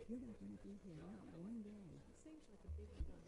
You're not going to be here not one day. It seems like a big deal.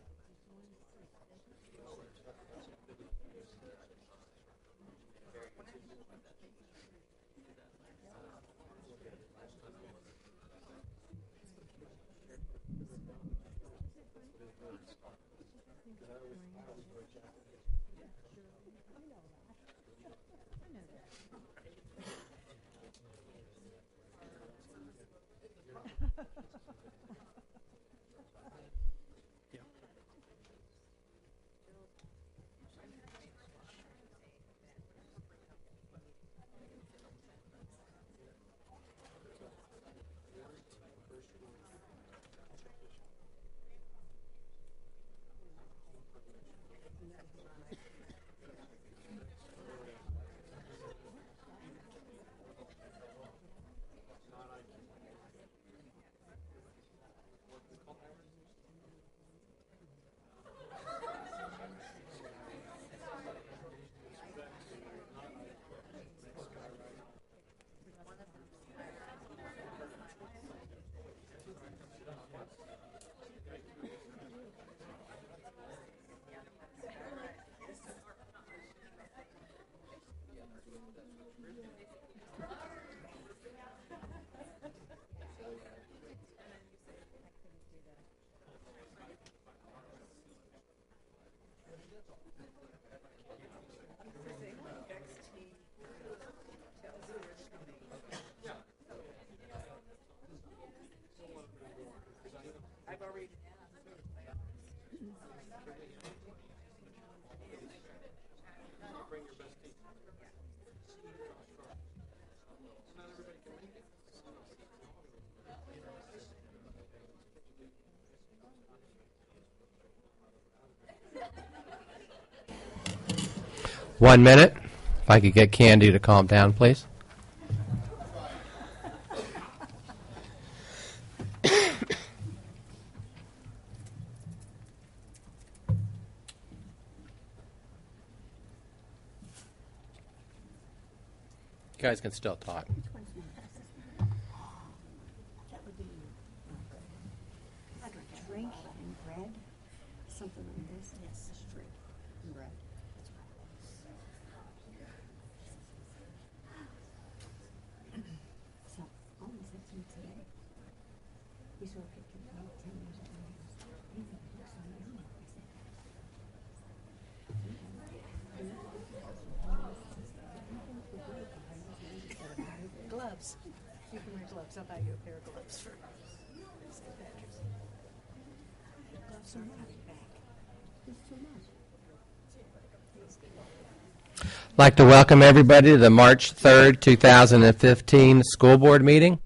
One minute. If I could get Candy to calm down, please. You guys can still talk. Drink and bread, something like this. Yes, drink and bread. So, almost 16 today. We saw a picture of 10 years old. He looks so young. Gloves. You can wear gloves. I'll buy you a pair of gloves for St. Patrick's. Gloves are not back. It's too much. I'd like to welcome everybody to the March 3rd, 2015 school board meeting.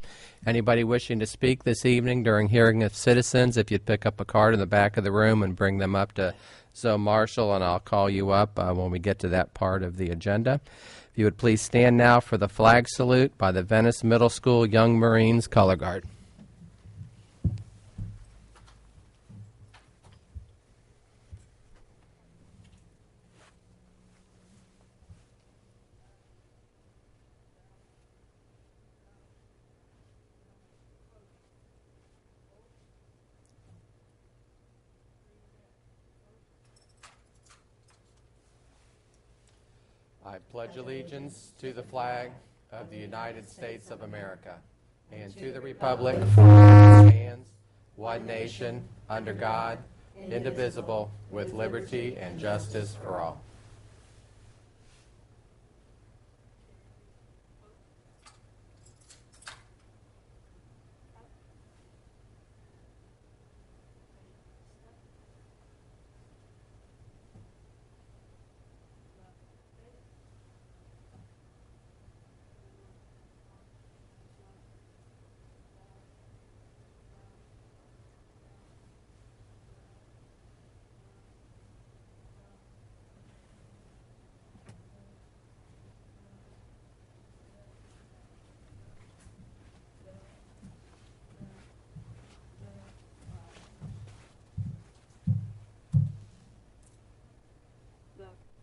Anybody wishing to speak this evening during hearing of citizens, if you'd pick up a card in the back of the room and bring them up to Zoe Marshall, and I'll call you up when we get to that part of the agenda. If you would please stand now for the flag salute by the Venice Middle School Young Marines Color Guard. I pledge allegiance to the flag of the United States of America and to the republic for which it stands, one nation, under God, indivisible, with liberty and justice for all.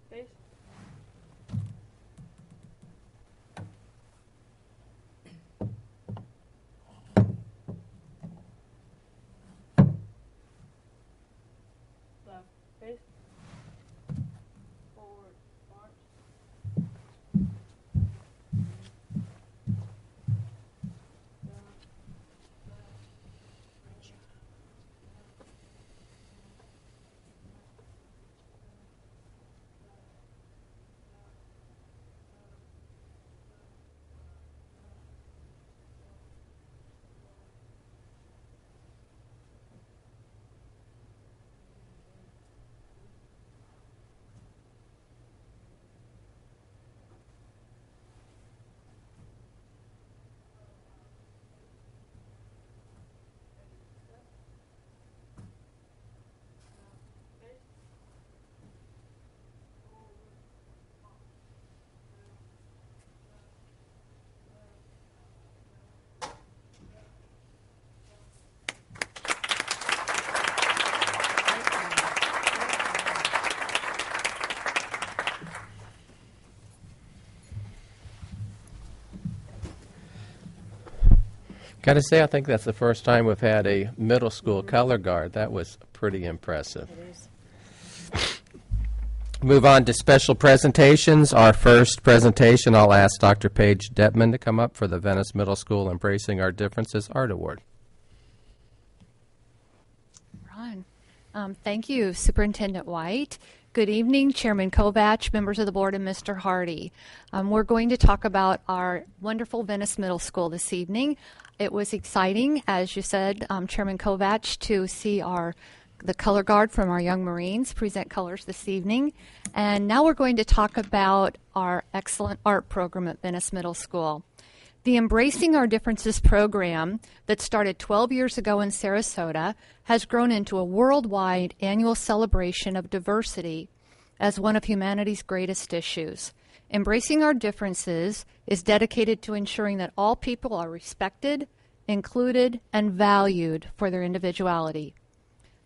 Face. Left. Face. Forward. March. Got to say, I think that's the first time we've had a middle school color guard. That was pretty impressive. It is. Move on to special presentations. Our first presentation, I'll ask Dr. Paige Detman to come up for the Venice Middle School Embracing Our Differences Art Award. Ron. Thank you, Superintendent White. Good evening, Chairman Kovach, members of the board, and Mr. Hardy. We're going to talk about our wonderful Venice Middle School this evening. It was exciting, as you said, Chairman Kovach, to see the color guard from our young Marines present colors this evening. And now we're going to talk about our excellent art program at Venice Middle School. The Embracing Our Differences program that started 12 years ago in Sarasota has grown into a worldwide annual celebration of diversity as one of humanity's greatest issues. Embracing Our Differences is dedicated to ensuring that all people are respected, included, and valued for their individuality.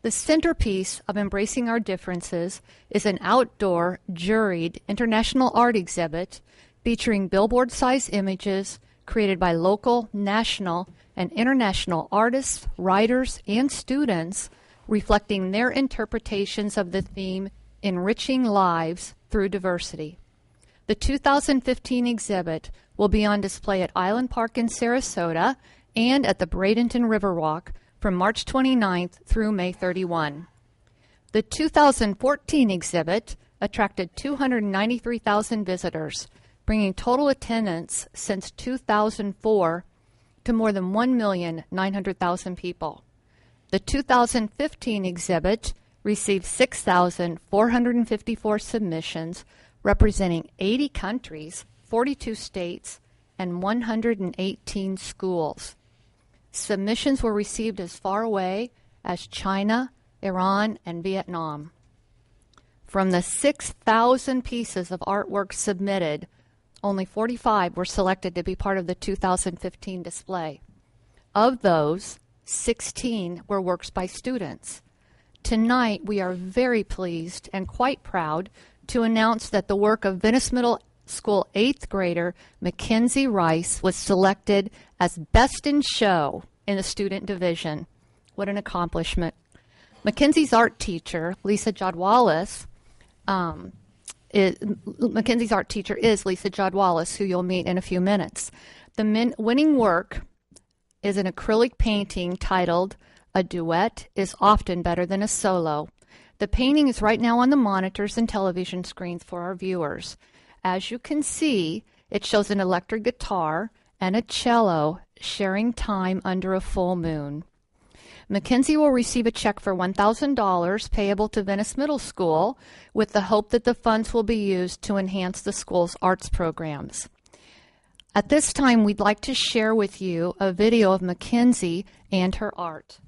The centerpiece of Embracing Our Differences is an outdoor, juried international art exhibit featuring billboard-sized images created by local, national, and international artists, writers, and students reflecting their interpretations of the theme, Enriching Lives Through Diversity. The 2015 exhibit will be on display at Island Park in Sarasota and at the Bradenton Riverwalk from March 29th through May 31. The 2014 exhibit attracted 293,000 visitors, bringing total attendance since 2004 to more than 1,900,000 people. The 2015 exhibit received 6,454 submissions representing 80 countries, 42 states, and 118 schools. Submissions were received as far away as China, Iran, and Vietnam. From the 6,000 pieces of artwork submitted, only 45 were selected to be part of the 2015 display. Of those, 16 were works by students. Tonight, we are very pleased and quite proud to announce that the work of Venice Middle School 8th grader Mackenzie Rice was selected as Best in Show in the student division. What an accomplishment. Mackenzie's art teacher, Lisa Jodwallace, Mackenzie's art teacher is Lisa Jodwallace, who you'll meet in a few minutes. The winning work is an acrylic painting titled A Duet is Often Better Than a Solo. The painting is right now on the monitors and television screens for our viewers. As you can see, it shows an electric guitar and a cello sharing time under a full moon. Mackenzie will receive a check for $1,000 payable to Venice Middle School with the hope that the funds will be used to enhance the school's arts programs. At this time, we'd like to share with you a video of Mackenzie and her art.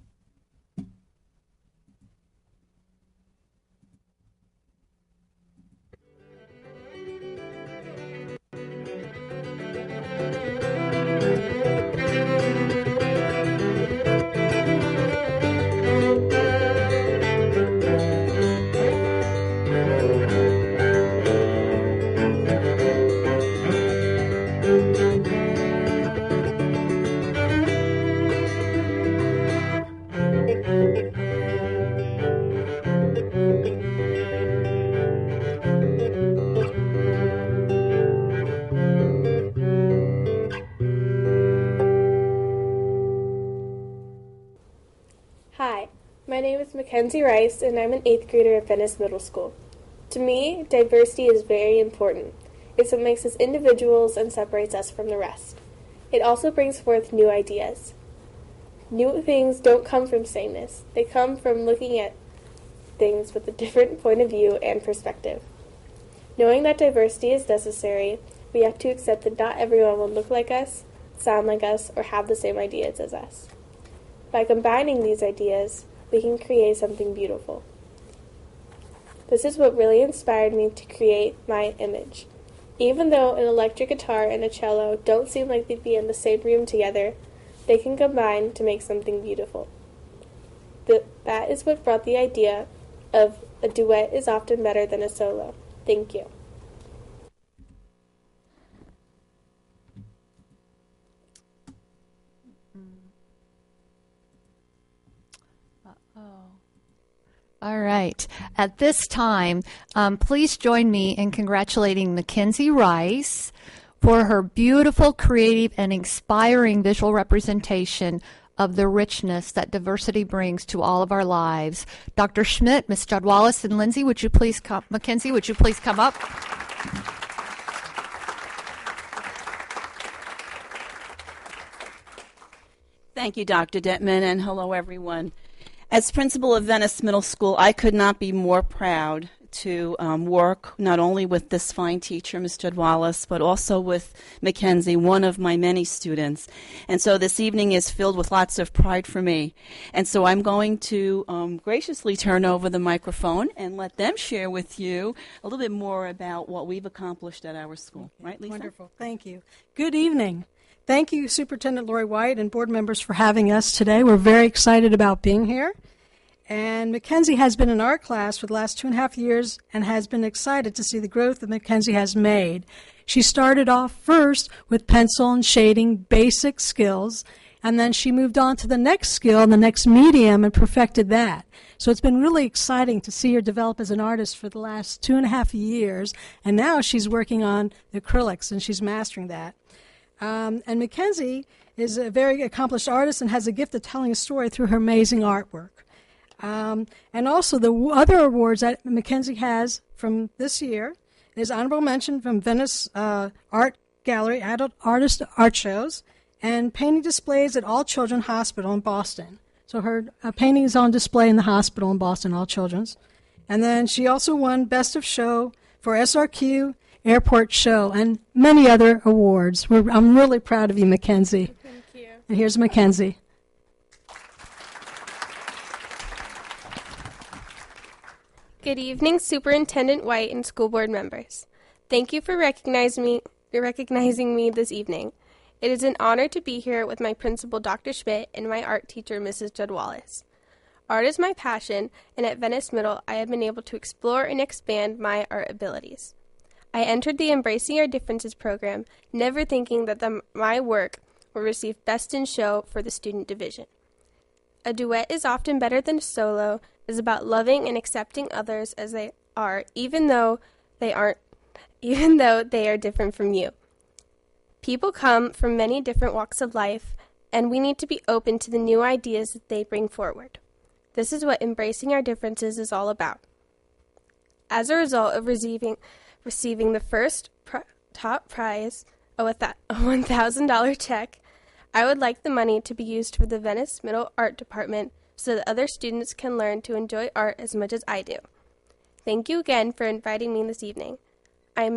Mackenzie Rice, and I'm an 8th grader at Venice Middle School. To me, diversity is very important. It's what makes us individuals and separates us from the rest. It also brings forth new ideas. New things don't come from sameness. They come from looking at things with a different point of view and perspective. Knowing that diversity is necessary, we have to accept that not everyone will look like us, sound like us, or have the same ideas as us. By combining these ideas, we can create something beautiful. This is what really inspired me to create my image. Even though an electric guitar and a cello don't seem like they'd be in the same room together, they can combine to make something beautiful. That is what brought the idea of a duet is often better than a solo. Thank you. All right. At this time, please join me in congratulating Mackenzie Rice for her beautiful, creative, and inspiring visual representation of the richness that diversity brings to all of our lives. Dr. Schmidt, Ms. Jadwalis, and Lindsay, would you please come? Mackenzie, would you please come up? Thank you, Dr. Detman, and hello, everyone. As principal of Venice Middle School, I could not be more proud to work not only with this fine teacher, Ms. Jadwalis, but also with Mackenzie, one of my many students. And so this evening is filled with lots of pride for me. And so I'm going to graciously turn over the microphone and let them share with you a little bit more about what we've accomplished at our school. Okay. Right, Lisa? Wonderful. Thank you. Good evening. Thank you, Superintendent Lori White and board members, for having us today. We're very excited about being here. And Mackenzie has been in our class for the last 2.5 years and has been excited to see the growth that Mackenzie has made. She started off first with pencil and shading, basic skills, and then she moved on to the next skill, the next medium, and perfected that. So it's been really exciting to see her develop as an artist for the last 2.5 years, and now she's working on the acrylics, and she's mastering that. And Mackenzie is a very accomplished artist and has a gift of telling a story through her amazing artwork. And also the other awards that Mackenzie has from this year is honorable mention from Venice Art Gallery, Adult Artist Art Shows, and painting displays at All Children Hospital in Boston. So her painting is on display in the hospital in Boston, All Children's. And then she also won Best of Show for SRQ Airport Show and many other awards. I'm really proud of you, Mackenzie. Thank you. And here's Mackenzie. Good evening, Superintendent White and school board members. Thank you for recognizing me this evening. It is an honor to be here with my principal, Dr. Schmidt, and my art teacher, Mrs. Jadwalis. Art is my passion, and at Venice Middle, I have been able to explore and expand my art abilities. I entered the Embracing Our Differences program, never thinking that my work will receive Best in Show for the student division. A duet is often better than a solo, is about loving and accepting others as they are, even though they are different from you. People come from many different walks of life, and we need to be open to the new ideas that they bring forward. This is what Embracing Our Differences is all about. As a result of receiving the first top prize, a $1,000 check, I would like the money to be used for the Venice Middle Art Department so that other students can learn to enjoy art as much as I do. Thank you again for inviting me this evening. I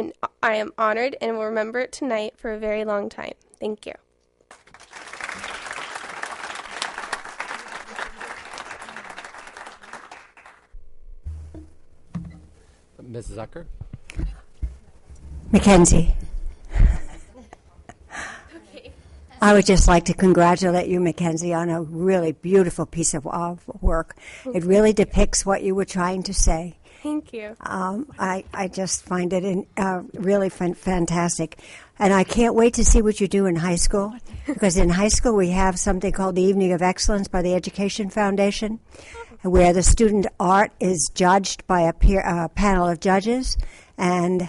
am honored and will remember it tonight for a very long time. Thank you. Mrs. Zucker? Mackenzie. I would just like to congratulate you, Mackenzie, on a really beautiful piece of work. It really depicts what you were trying to say. Thank you. I just find it really fantastic. And I can't wait to see what you do in high school, because in high school we have something called the Evening of Excellence by the Education Foundation, where the student art is judged by a panel of judges, and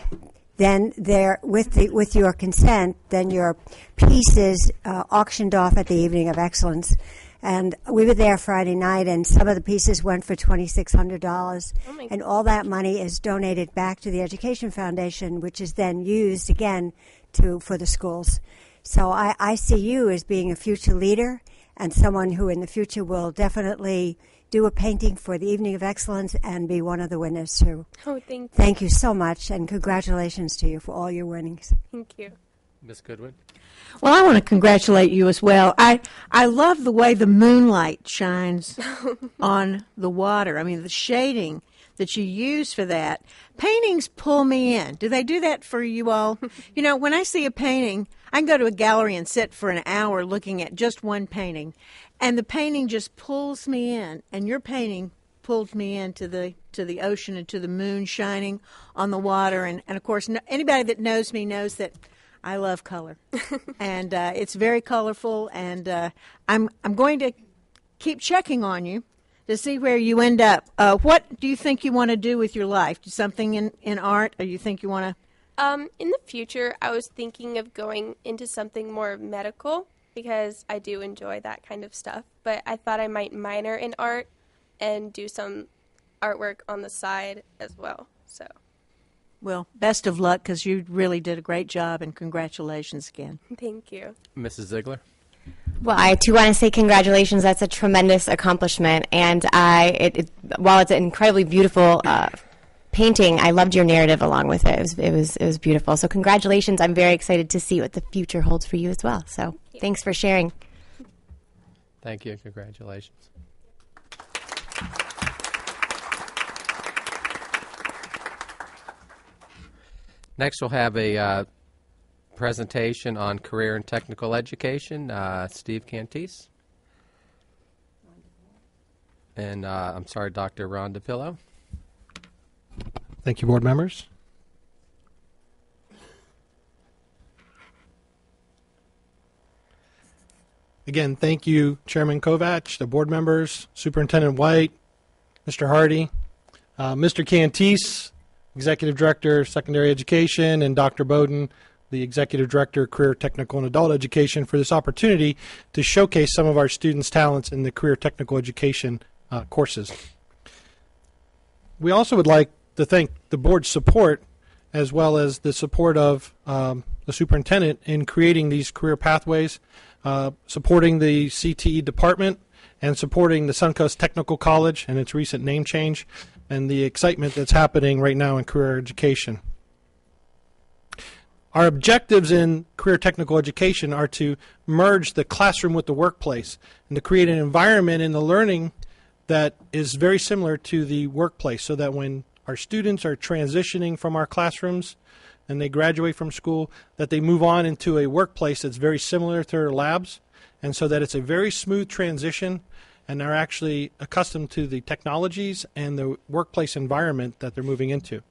then there, with your consent, then your piece is auctioned off at the Evening of Excellence. And we were there Friday night, and some of the pieces went for $2,600. And all that money is donated back to the Education Foundation, which is then used again for the schools. So I see you as being a future leader and someone who in the future will definitely do a painting for the Evening of Excellence and be one of the winners too. Oh, thank you. Thank you so much, and congratulations to you for all your winnings. Thank you. Ms. Goodwin? Well, I want to congratulate you as well. I love the way the moonlight shines on the water. I mean, the shading that you use for that. Paintings pull me in. Do they do that for you all? You know, when I see a painting, I can go to a gallery and sit for an hour looking at just one painting, and the painting just pulls me in, and your painting pulled me into the ocean and to the moon shining on the water. And of course, anybody that knows me knows that I love color, and it's very colorful, and I'm going to keep checking on you to see where you end up. What do you think you want to do with your life? Something in art, or you think you want to? In the future, I was thinking of going into something more medical because I do enjoy that kind of stuff, but I thought I might minor in art and do some artwork on the side as well, so. Well, best of luck, because you really did a great job, and congratulations again. Thank you. Mrs. Ziegler? Well, I too want to say congratulations. That's a tremendous accomplishment, and while it's an incredibly beautiful painting, I loved your narrative along with it. It was beautiful. So congratulations. I'm very excited to see what the future holds for you as well. So thanks for sharing. Thank you. Congratulations. Next, we'll have a presentation on career and technical education. Steve Cantis. And Dr. Ron DePillo. Thank you, board members. Again, thank you, Chairman Kovach, the board members, Superintendent White, Mr. Hardy, Mr. Cantis, Executive Director, Secondary Education, and Dr. Bowden, the Executive Director, Career, Technical, and Adult Education, for this opportunity to showcase some of our students' talents in the Career Technical Education courses. We also would like to thank the board's support, as well as the support of the superintendent in creating these career pathways, supporting the CTE department, and supporting the Suncoast Technical College and its recent name change, and the excitement that's happening right now in career education. Our objectives in career technical education are to merge the classroom with the workplace and to create an environment in the learning that is very similar to the workplace, so that when our students are transitioning from our classrooms and they graduate from school, that they move on into a workplace that's very similar to their labs, and so that it's a very smooth transition and they're actually accustomed to the technologies and the workplace environment that they're moving into. It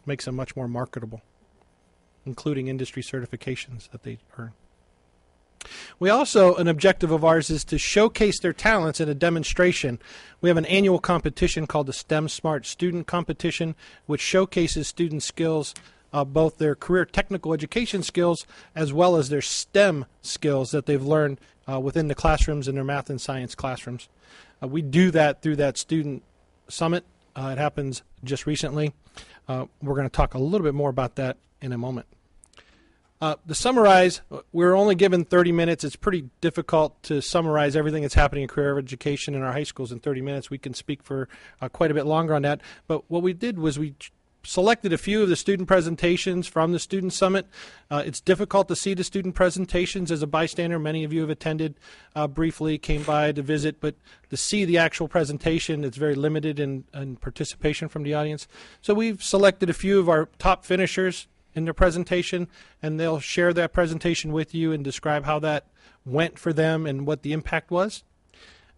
makes them much more marketable, including industry certifications that they earn. We also, an objective of ours is to showcase their talents in a demonstration. We have an annual competition called the STEM Smart Student Competition, which showcases student skills, both their career technical education skills as well as their STEM skills that they've learned within the classrooms in their math and science classrooms. We do that through that student summit. It happens just recently. We're going to talk a little bit more about that in a moment. To summarize, we're only given 30 minutes. It's pretty difficult to summarize everything that's happening in career education in our high schools in 30 minutes. We can speak for quite a bit longer on that. But what we did was we selected a few of the student presentations from the Student Summit. It's difficult to see the student presentations as a bystander. Many of you have attended briefly, came by to visit, but to see the actual presentation, it's very limited in participation from the audience. So we've selected a few of our top finishers in their presentation, and they'll share that presentation with you and describe how that went for them and what the impact was.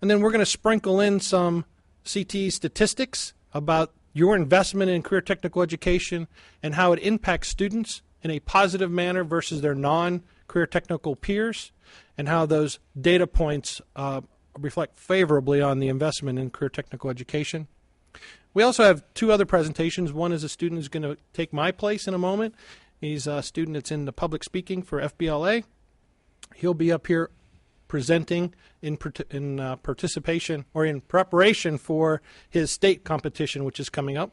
And then we're going to sprinkle in some CTE statistics about your investment in career technical education and how it impacts students in a positive manner versus their non-career technical peers, and how those data points reflect favorably on the investment in career technical education. We also have two other presentations. One is a student who's going to take my place in a moment. He's a student that's in the public speaking for FBLA. He'll be up here presenting in participation or in preparation for his state competition, which is coming up.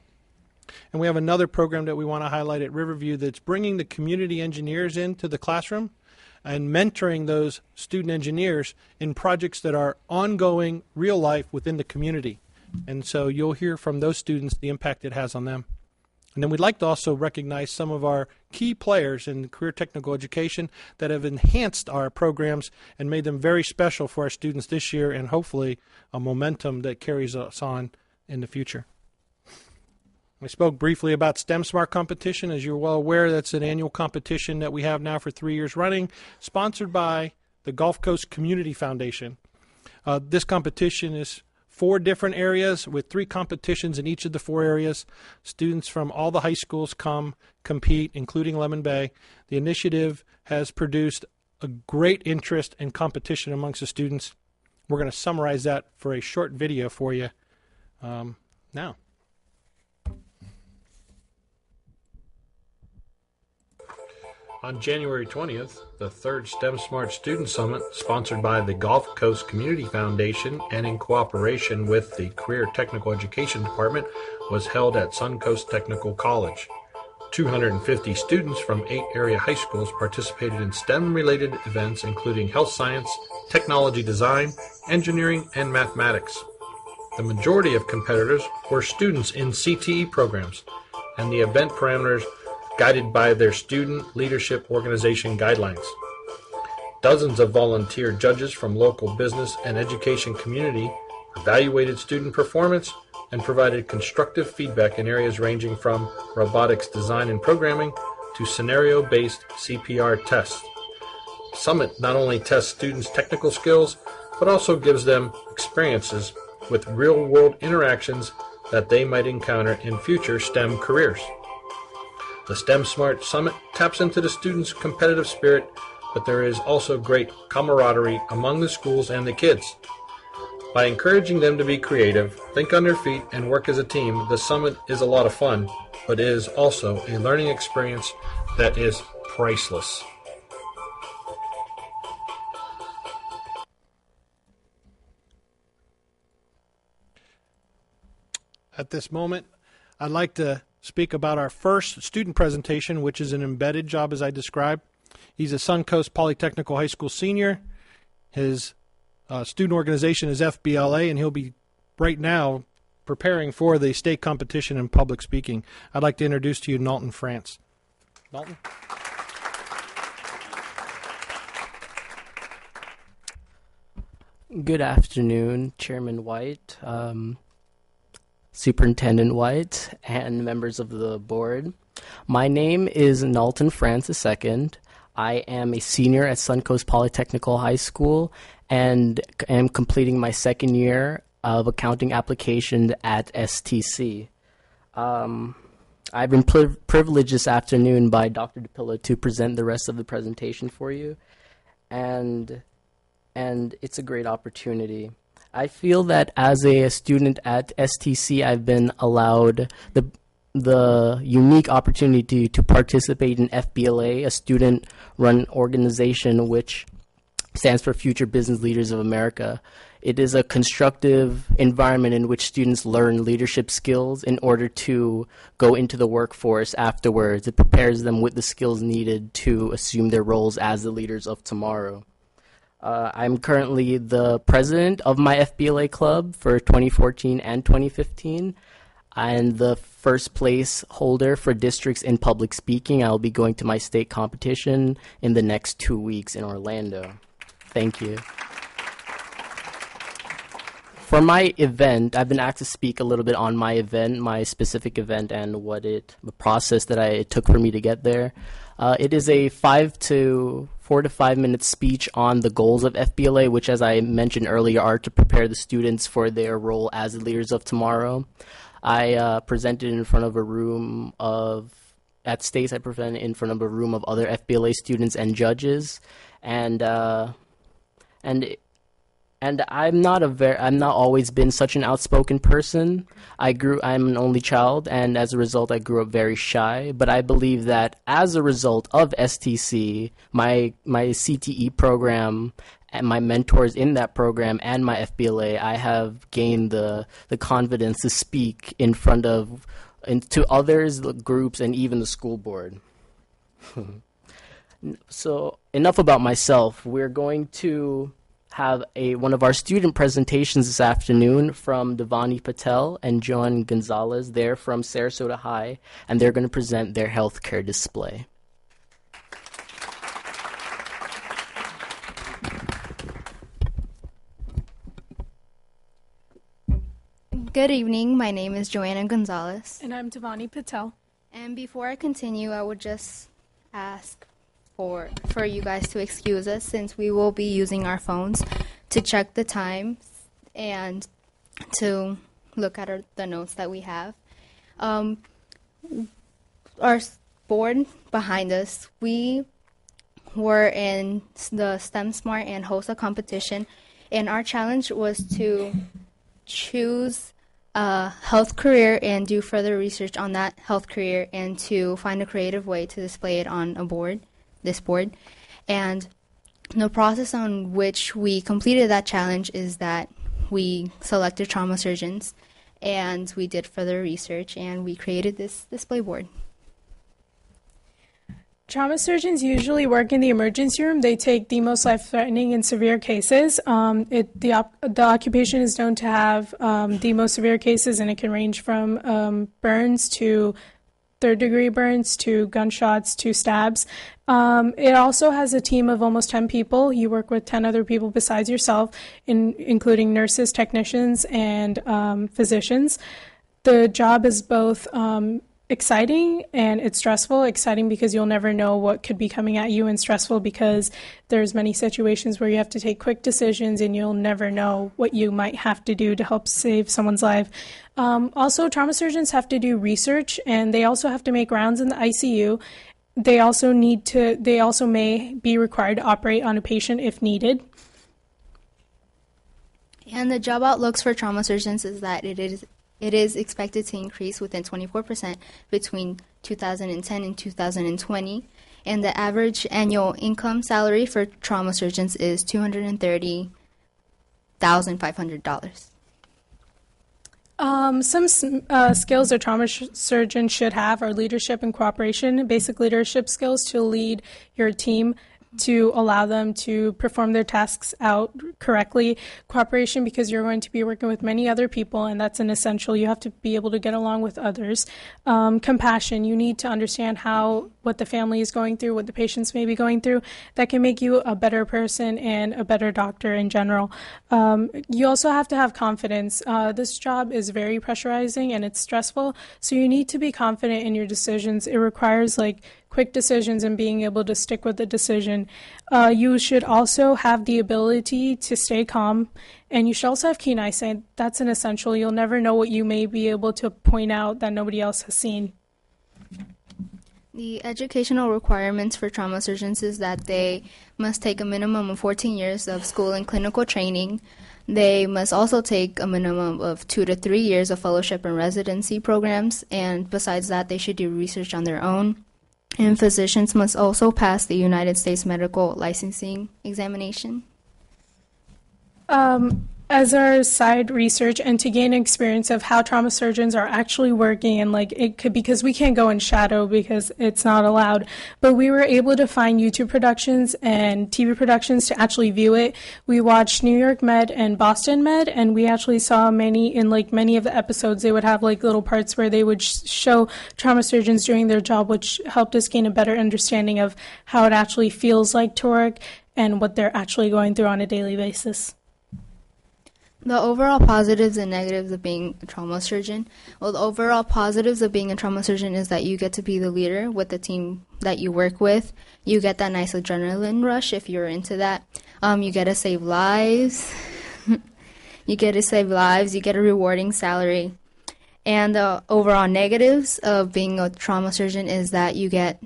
And we have another program that we want to highlight at Riverview that's bringing the community engineers into the classroom and mentoring those student engineers in projects that are ongoing, real life within the community. And so you'll hear from those students the impact it has on them. And then we'd like to also recognize some of our key players in career technical education that have enhanced our programs and made them very special for our students this year, and hopefully a momentum that carries us on in the future. I spoke briefly about STEM Smart competition. As you're well aware, that's an annual competition that we have now for 3 years running, sponsored by the Gulf Coast Community Foundation. This competition is 4 different areas with 3 competitions in each of the 4 areas. Students from all the high schools come compete, including Lemon Bay. The initiative has produced a great interest and competition amongst the students. We're going to summarize that for a short video for you now. On January 20th, the 3rd STEM Smart Student Summit, sponsored by the Gulf Coast Community Foundation and in cooperation with the Career Technical Education Department, was held at Suncoast Technical College. 250 students from 8 area high schools participated in STEM-related events including health science, technology design, engineering, and mathematics. The majority of competitors were students in CTE programs, and the event parameters guided by their student leadership organization guidelines. Dozens of volunteer judges from local business and education community evaluated student performance and provided constructive feedback in areas ranging from robotics design and programming to scenario-based CPR tests. Summit not only tests students' technical skills, but also gives them experiences with real-world interactions that they might encounter in future STEM careers. The STEM Smart Summit taps into the students' competitive spirit, but there is also great camaraderie among the schools and the kids. By encouraging them to be creative, think on their feet, and work as a team, the summit is a lot of fun, but is also a learning experience that is priceless. At this moment, I'd like to speak about our first student presentation, which is an embedded job as I described. He's a Suncoast Polytechnical High School senior. His student organization is FBLA, and he'll be right now preparing for the state competition in public speaking. I'd like to introduce to you Nalton France. Nalton? Good afternoon, Chairman White, Superintendent White, and members of the board. My name is Nalton France II. I am a senior at Suncoast Polytechnical High School and am completing my 2nd year of accounting application at STC. I've been privileged this afternoon by Dr. DePillo to present the rest of the presentation for you, and it's a great opportunity. I feel that as a student at STC, I've been allowed the unique opportunity to participate in FBLA, a student-run organization which stands for Future Business Leaders of America. It is a constructive environment in which students learn leadership skills in order to go into the workforce afterwards. It prepares them with the skills needed to assume their roles as the leaders of tomorrow. I'm currently the president of my FBLA club for 2014 and 2015, and the first place holder for districts in public speaking. I'll be going to my state competition in the next 2 weeks in Orlando. Thank you. For my event, I've been asked to speak a little bit on my event, my specific event, and the process that it took for me to get there. It is a 4 to 5 minute speech on the goals of FBLA, which, as I mentioned earlier, are to prepare the students for their role as the leaders of tomorrow. I presented in front of a room at States, I presented in front of a room of other FBLA students and judges, and I'm not always been such an outspoken person. I'm an only child, and as a result, I grew up very shy. But I believe that as a result of STC, my CTE program, and my mentors in that program and my FBLA, I have gained the confidence to speak in front of to others, the groups, and even the school board. So enough about myself. We're going to have one of our student presentations this afternoon from Devani Patel and Joan Gonzalez. They're from Sarasota High, and they're going to present their healthcare display. Good evening. My name is Joanna Gonzalez. And I'm Devani Patel. And before I continue, I would just ask for you guys to excuse us since we will be using our phones to check the time and to look at the notes that we have. Our board behind us, we were in the STEM Smart and host a competition, and our challenge was to choose a health career and do further research on that health career and to find a creative way to display it on this board. And the process on which we completed that challenge is that we selected trauma surgeons and we did further research and we created this display board. Trauma surgeons usually work in the emergency room. They take the most life-threatening and severe cases. The occupation is known to have the most severe cases, and it can range from burns to third-degree burns to gunshots to stabs. It also has a team of almost 10 people. You work with 10 other people besides yourself, including nurses, technicians, and physicians. The job is both exciting and it's stressful. Exciting because you'll never know what could be coming at you, and stressful because there's many situations where you have to take quick decisions and you'll never know what you might have to do to help save someone's life. Also, trauma surgeons have to do research, and they also have to make rounds in the ICU. They also may be required to operate on a patient if needed. And the job outlooks for trauma surgeons is that it is expected to increase within 24% between 2010 and 2020, and the average annual income salary for trauma surgeons is $230,500. Some skills a trauma surgeon should have are leadership and cooperation, basic leadership skills to lead your team, to allow them to perform their tasks out correctly. Cooperation, because you're going to be working with many other people, and that's an essential. You have to be able to get along with others. Compassion, you need to understand what the family is going through, what the patients may be going through. That can make you a better person and a better doctor in general. You also have to have confidence. This job is very pressurizing and it's stressful, so you need to be confident in your decisions. It requires quick decisions and being able to stick with the decision. You should also have the ability to stay calm, and you should also have keen eyesight. That's an essential. You'll never know what you may be able to point out that nobody else has seen. The educational requirements for trauma surgeons is that they must take a minimum of 14 years of school and clinical training. They must also take a minimum of 2 to 3 years of fellowship and residency programs, and besides that, they should do research on their own. And physicians must also pass the United States Medical Licensing Examination. As our side research and to gain experience of how trauma surgeons are actually working, and because we can't go in shadow because it's not allowed, but we were able to find YouTube productions and TV productions to actually view it. We watched New York Med and Boston Med, and we actually saw many of the episodes. They would have little parts where they would show trauma surgeons doing their job, which helped us gain a better understanding of how it actually feels like to work and what they're actually going through on a daily basis. The overall positives and negatives of being a trauma surgeon. Well, the overall positives of being a trauma surgeon is that you get to be the leader with the team that you work with. You get that nice adrenaline rush if you're into that. You get to save lives. You get a rewarding salary. And the overall negatives of being a trauma surgeon is that you get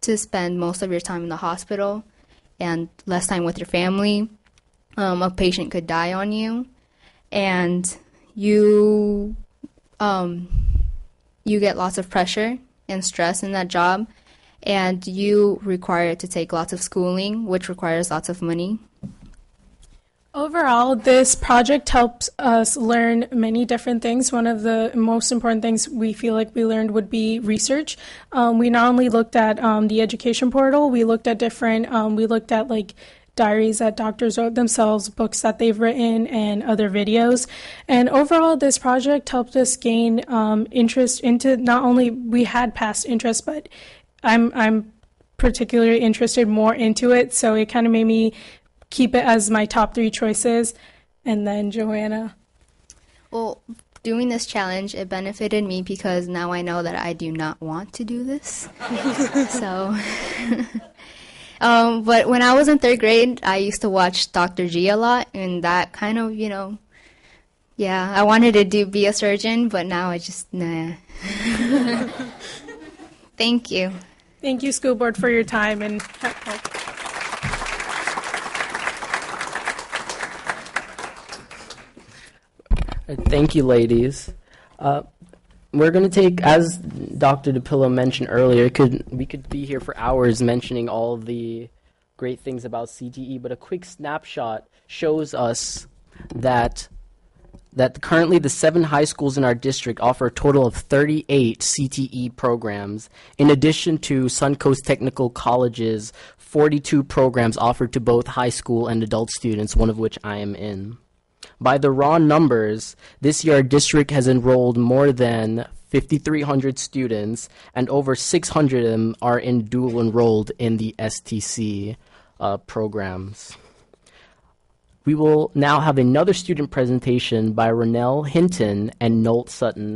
to spend most of your time in the hospital and less time with your family. A patient could die on you, and you get lots of pressure and stress in that job, and you require to take lots of schooling, which requires lots of money. Overall, this project helps us learn many different things. One of the most important things we feel like we learned would be research. We not only looked at the education portal, we looked at like diaries that doctors wrote themselves, books that they've written, and other videos. And overall, this project helped us gain interest into not only we had past interest, but I'm particularly interested more into it. So it kind of made me keep it as my top 3 choices. And then Joanna. Well, doing this challenge, it benefited me because now I know that I do not want to do this. So, but when I was in 3rd grade, I used to watch Dr. G a lot, and that kind of, I wanted to be a surgeon, but now I just, nah. Thank you. Thank you, school board, for your time and help. Thank you, ladies. We're going to take, as Dr. DePillo mentioned earlier, we could be here for hours mentioning all the great things about CTE, but a quick snapshot shows us that currently the 7 high schools in our district offer a total of 38 CTE programs, in addition to Suncoast Technical College's 42 programs offered to both high school and adult students, one of which I am in. By the raw numbers, this year our district has enrolled more than 5,300 students, and over 600 of them are dual enrolled in the STC programs. We will now have another student presentation by Ronell Hinton and Nolt Sutton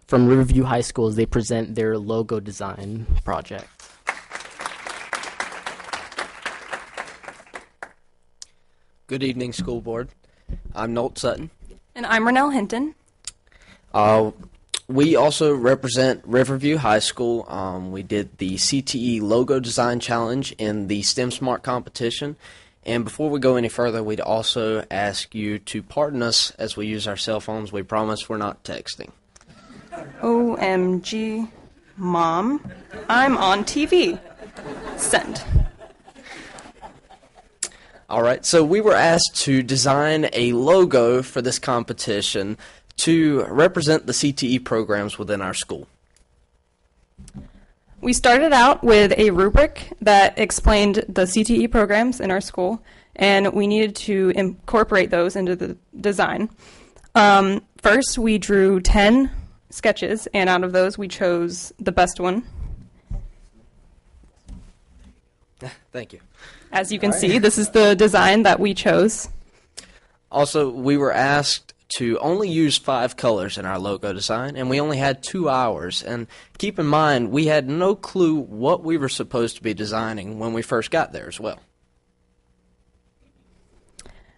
from Riverview High School as they present their logo design project. Good evening, school board. I'm Nolt Sutton. And I'm Ronell Hinton. We also represent Riverview High School. We did the CTE Logo Design Challenge in the STEM Smart competition. And before we go any further, we'd also ask you to pardon us as we use our cell phones. We promise we're not texting. OMG, Mom, I'm on TV. Send. All right, so we were asked to design a logo for this competition to represent the CTE programs within our school. We started out with a rubric that explained the CTE programs in our school, and we needed to incorporate those into the design. First, we drew 10 sketches, and out of those, we chose the best one. Thank you. As you can see, this is the design that we chose. Also, we were asked to only use 5 colors in our logo design, and we only had 2 hours. And keep in mind, we had no clue what we were supposed to be designing when we first got there as well.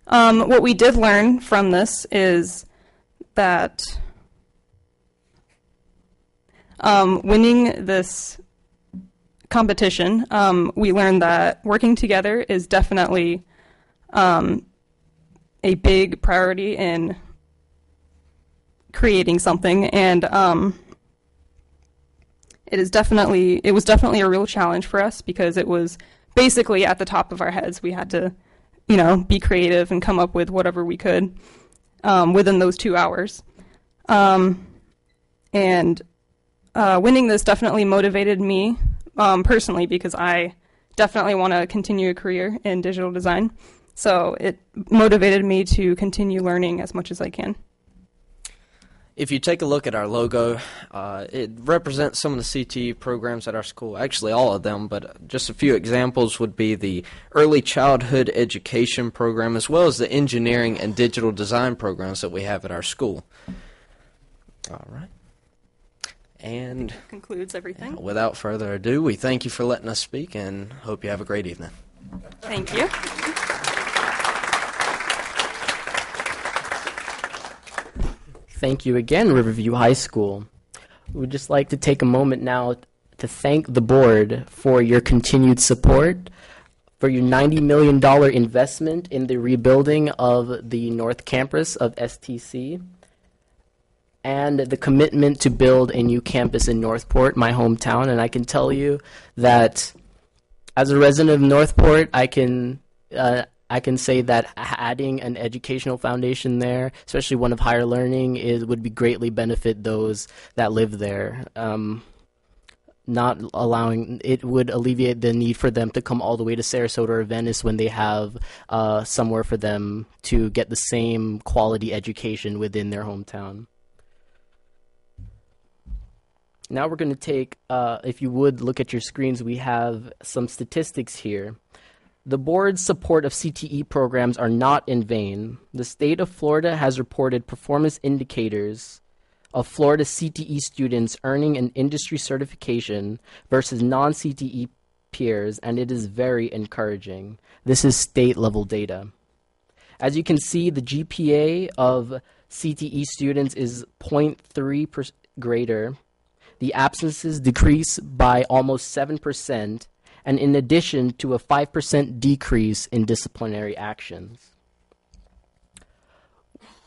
What we did learn from this is that winning this competition, we learned that working together is definitely a big priority in creating something, and it was definitely a real challenge for us because it was basically at the top of our heads. We had to, be creative and come up with whatever we could within those 2 hours. And winning this definitely motivated me personally because I definitely want to continue a career in digital design. So it motivated me to continue learning as much as I can. If you take a look at our logo, it represents some of the CTE programs at our school, actually all of them, but just a few examples would be the Early Childhood Education program as well as the Engineering and Digital Design programs that we have at our school. All right. And that concludes everything. Without further ado, we thank you for letting us speak and hope you have a great evening. Thank you. Thank you again, Riverview High School. We would just like to take a moment now to thank the board for your continued support, for your $90 million investment in the rebuilding of the North Campus of STC, and the commitment to build a new campus in Northport, my hometown. And I can tell you that as a resident of Northport, I can I can say that adding an educational foundation there, especially one of higher learning, would be greatly benefit those that live there. Not allowing it would alleviate the need for them to come all the way to Sarasota or Venice when they have somewhere for them to get the same quality education within their hometown. Now we're going to take, if you would look at your screens, we have some statistics here. The board's support of CTE programs are not in vain. The state of Florida has reported performance indicators of Florida CTE students earning an industry certification versus non-CTE peers, and it is very encouraging. This is state-level data. As you can see, the GPA of CTE students is 0.3 greater. The absences decrease by almost 7%, and in addition to a 5% decrease in disciplinary actions.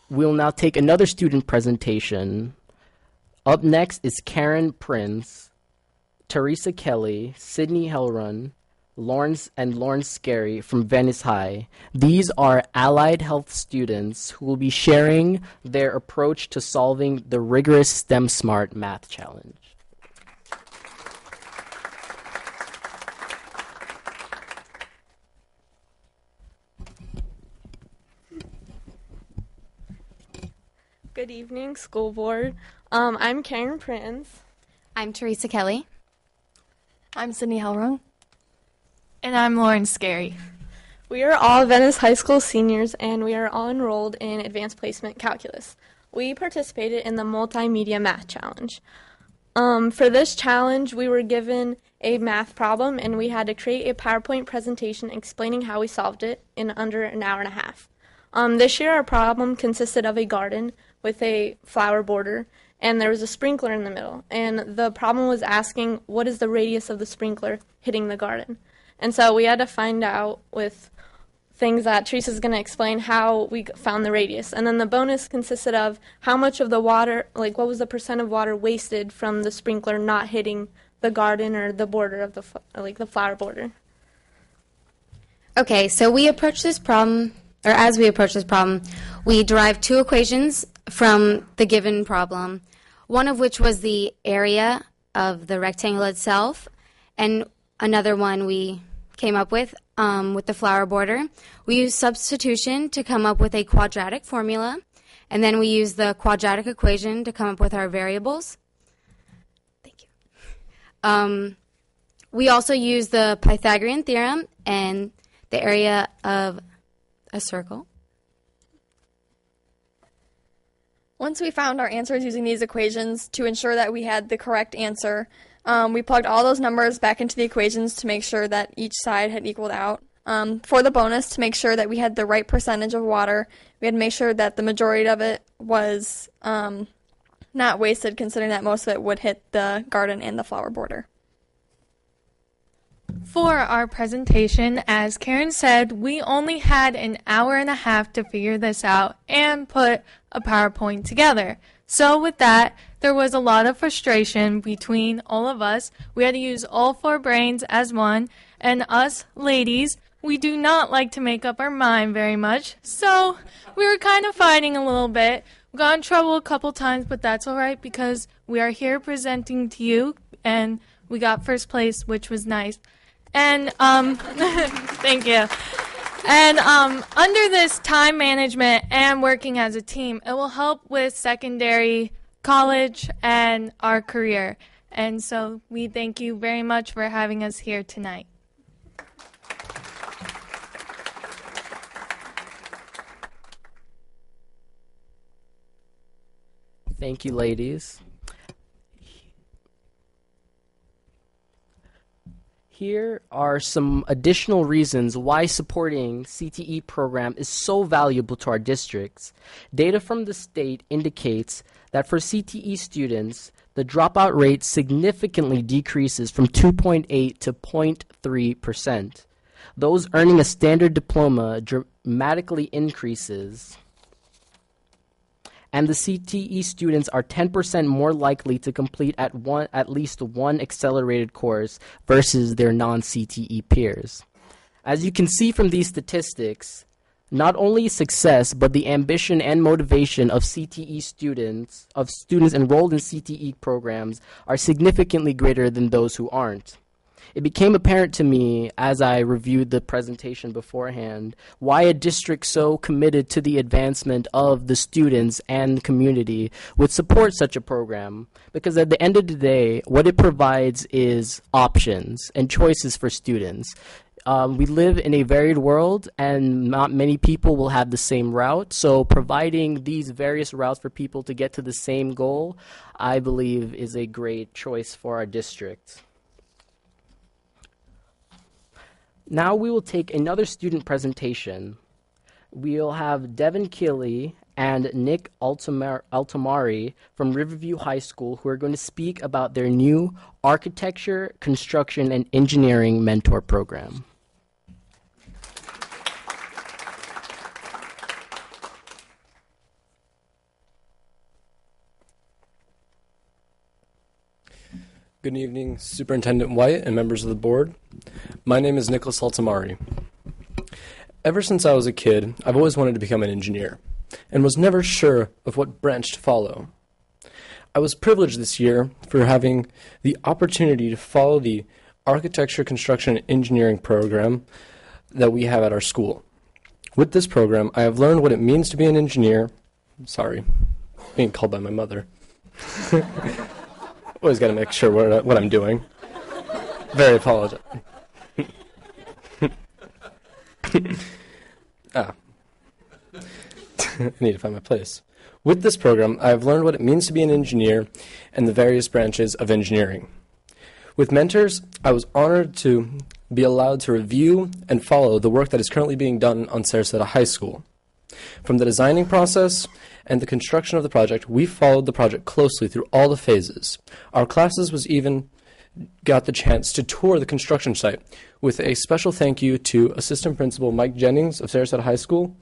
We'll now take another student presentation. Up next is Karen Prince, Teresa Kelly, Sydney Hellrun, Lawrence Scary from Venice High. These are allied health students who will be sharing their approach to solving the rigorous STEM Smart math challenge. Good evening, school board. I'm Karen Prince. I'm Teresa Kelly. I'm Sydney Hellrung. And I'm Lauren Scary. We are all Venice High School seniors, and we are all enrolled in Advanced Placement Calculus. We participated in the Multimedia Math Challenge. For this challenge, we were given a math problem, and we had to create a PowerPoint presentation explaining how we solved it in under an hour and a half. This year, our problem consisted of a garden with a flower border, and there was a sprinkler in the middle. And the problem was asking, what is the radius of the sprinkler hitting the garden? And so we had to find out with things that Teresa's going to explain how we found the radius. And then the bonus consisted of how much of the water, like what was the percent of water wasted from the sprinkler not hitting the garden or the border of the flower border. Okay, so we approach this problem, or as we approach this problem, we derived two equations from the given problem, one of which was the area of the rectangle itself, and another one we came up with the flower border. We used substitution to come up with a quadratic formula, and then we used the quadratic equation to come up with our variables. Thank you. We also used the Pythagorean theorem and the area of a circle. Once we found our answers using these equations to ensure that we had the correct answer, we plugged all those numbers back into the equations to make sure that each side had equaled out. For the bonus, to make sure that we had the right percentage of water, we had to make sure that the majority of it was not wasted, considering that most of it would hit the garden and the flower border. For our presentation, as Karen said, we only had an hour and a half to figure this out and put a PowerPoint together. So with that, there was a lot of frustration between all of us. We had to use all four brains as one, and us ladies, we do not like to make up our mind very much, so we were kind of fighting a little bit. We got in trouble a couple times, but that's all right because we are here presenting to you, and we got first place, which was nice. And thank you. And under this time management and working as a team, it will help with secondary, college, and our career. And so we thank you very much for having us here tonight. Thank you, ladies. Here are some additional reasons why supporting CTE program is so valuable to our districts. Data from the state indicates that for CTE students, the dropout rate significantly decreases from 2.8 to 0.3%. Those earning a standard diploma dramatically increases. And the CTE students are 10% more likely to complete at least one accelerated course versus their non-CTE peers. As you can see from these statistics, not only success, but the ambition and motivation of CTE students, enrolled in CTE programs, are significantly greater than those who aren't. It became apparent to me as I reviewed the presentation beforehand why a district so committed to the advancement of the students and community would support such a program, because at the end of the day, what it provides is options and choices for students. We live in a varied world, and not many people will have the same route, so providing these various routes for people to get to the same goal, I believe, is a great choice for our district. Now we will take another student presentation. We'll have Devin Keeley and Nick Altamari from Riverview High School, who are going to speak about their new Architecture, Construction, and Engineering Mentor Program. Good evening, Superintendent White and members of the board. My name is Nicholas Altamari. Ever since I was a kid, I've always wanted to become an engineer and was never sure of what branch to follow. I was privileged this year for having the opportunity to follow the Architecture, Construction, and Engineering program that we have at our school. With this program, I have learned what it means to be an engineer. Sorry, being called by my mother. Always got to make sure what I'm doing. Very apologetic. I need to find my place. With this program, I have learned what it means to be an engineer and the various branches of engineering. With mentors, I was honored to be allowed to review and follow the work that is currently being done on Sarasota High School. From the designing process and the construction of the project, we followed the project closely through all the phases. Our classes was even got the chance to tour the construction site, with a special thank you to Assistant Principal Mike Jennings of Sarasota High School.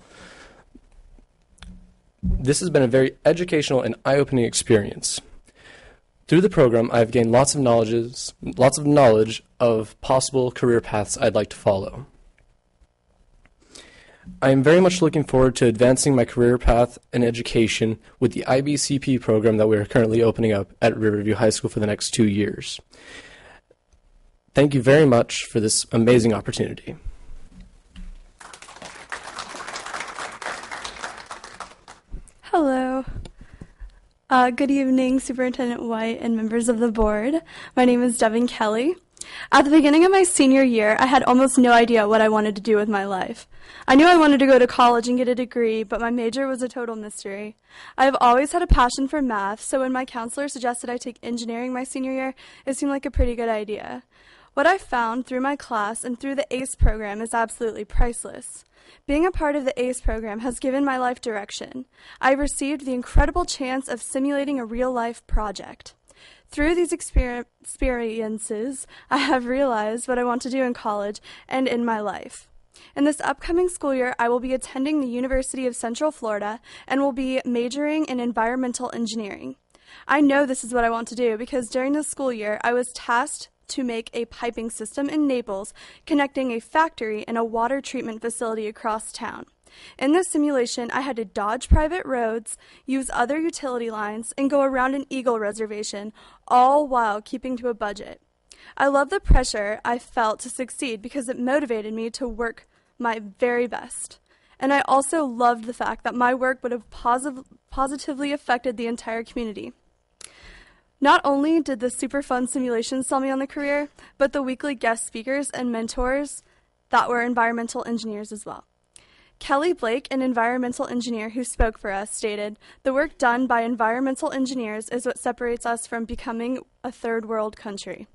This has been a very educational and eye-opening experience. Through the program, I've gained lots of knowledge of possible career paths I'd like to follow. I am very much looking forward to advancing my career path in education with the IBCP program that we are currently opening up at Riverview High School for the next 2 years. Thank you very much for this amazing opportunity. Hello. Good evening, Superintendent White and members of the board. My name is Devin Kelly. At the beginning of my senior year, I had almost no idea what I wanted to do with my life. I knew I wanted to go to college and get a degree, but my major was a total mystery. I have always had a passion for math, so when my counselor suggested I take engineering my senior year, it seemed like a pretty good idea. What I found through my class and through the ACE program is absolutely priceless. Being a part of the ACE program has given my life direction. I received the incredible chance of simulating a real-life project. Through these experiences, I have realized what I want to do in college and in my life. In this upcoming school year, I will be attending the University of Central Florida and will be majoring in environmental engineering. I know this is what I want to do because during the school year, I was tasked to make a piping system in Naples connecting a factory and a water treatment facility across town. In this simulation, I had to dodge private roads, use other utility lines, and go around an eagle reservation, all while keeping to a budget. I love the pressure I felt to succeed because it motivated me to work my very best. And I also loved the fact that my work would have positively affected the entire community. Not only did the super fun simulations sell me on the career, but the weekly guest speakers and mentors that were environmental engineers as well. Kelly Blake, an environmental engineer who spoke for us, stated, "The work done by environmental engineers is what separates us from becoming a third world country."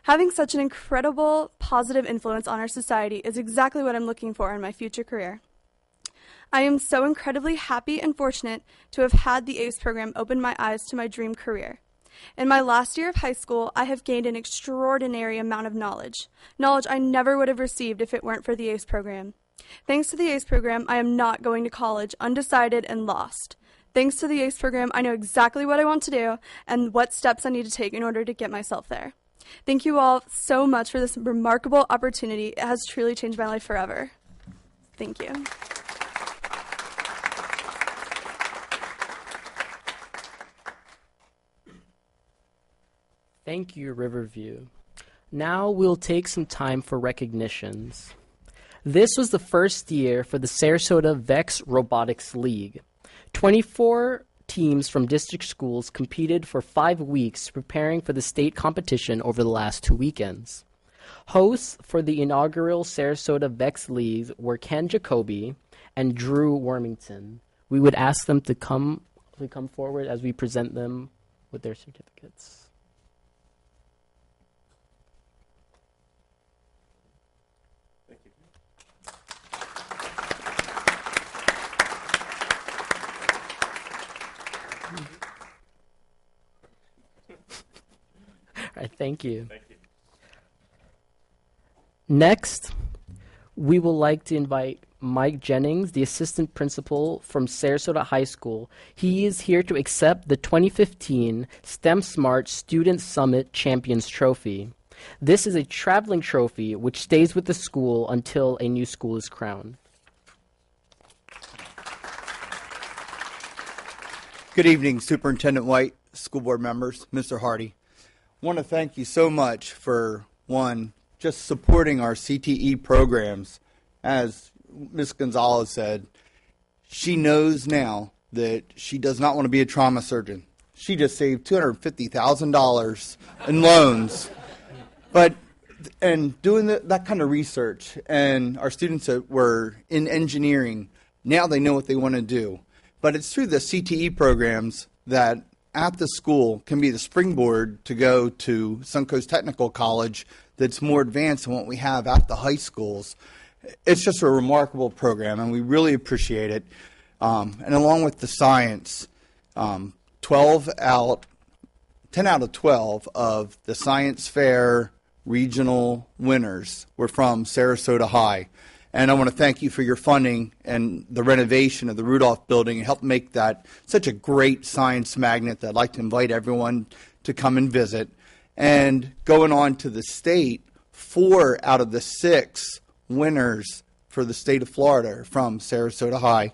Having such an incredible positive influence on our society is exactly what I'm looking for in my future career. I am so incredibly happy and fortunate to have had the ACE program open my eyes to my dream career. In my last year of high school, I have gained an extraordinary amount of knowledge I never would have received if it weren't for the ACE program. Thanks to the ACE program, I am not going to college undecided and lost. Thanks to the ACE program, I know exactly what I want to do and what steps I need to take in order to get myself there. Thank you all so much for this remarkable opportunity. It has truly changed my life forever. Thank you. Thank you, Riverview. Now we'll take some time for recognitions. This was the first year for the Sarasota VEX Robotics League. 24 teams from district schools competed for 5 weeks, preparing for the state competition over the last 2 weekends. Hosts for the inaugural Sarasota VEX League were Ken Jacoby and Drew Wormington. We would ask them to come forward as we present them with their certificates. All right, thank you. Thank you. Next, we would like to invite Mike Jennings, the assistant principal from Sarasota High School. He is here to accept the 2015 STEM Smart Student Summit Champions Trophy. This is a traveling trophy which stays with the school until a new school is crowned. Good evening, Superintendent White, school board members, Mr. Hardy. I want to thank you so much for, one, just supporting our CTE programs. As Ms. Gonzalez said, she knows now that she does not want to be a trauma surgeon. She just saved $250,000 in loans. And doing that kind of research, and our students that were in engineering, now they know what they want to do. But it's through the CTE programs that at the school can be the springboard to go to Suncoast Technical College that's more advanced than what we have at the high schools. It's just a remarkable program, and we really appreciate it. And along with the science, 10 out of 12 of the science fair regional winners were from Sarasota High. And I want to thank you for your funding and the renovation of the Rudolph building and help make that such a great science magnet that I'd like to invite everyone to come and visit. And going on to the state, 4 out of the 6 winners for the state of Florida are from Sarasota High.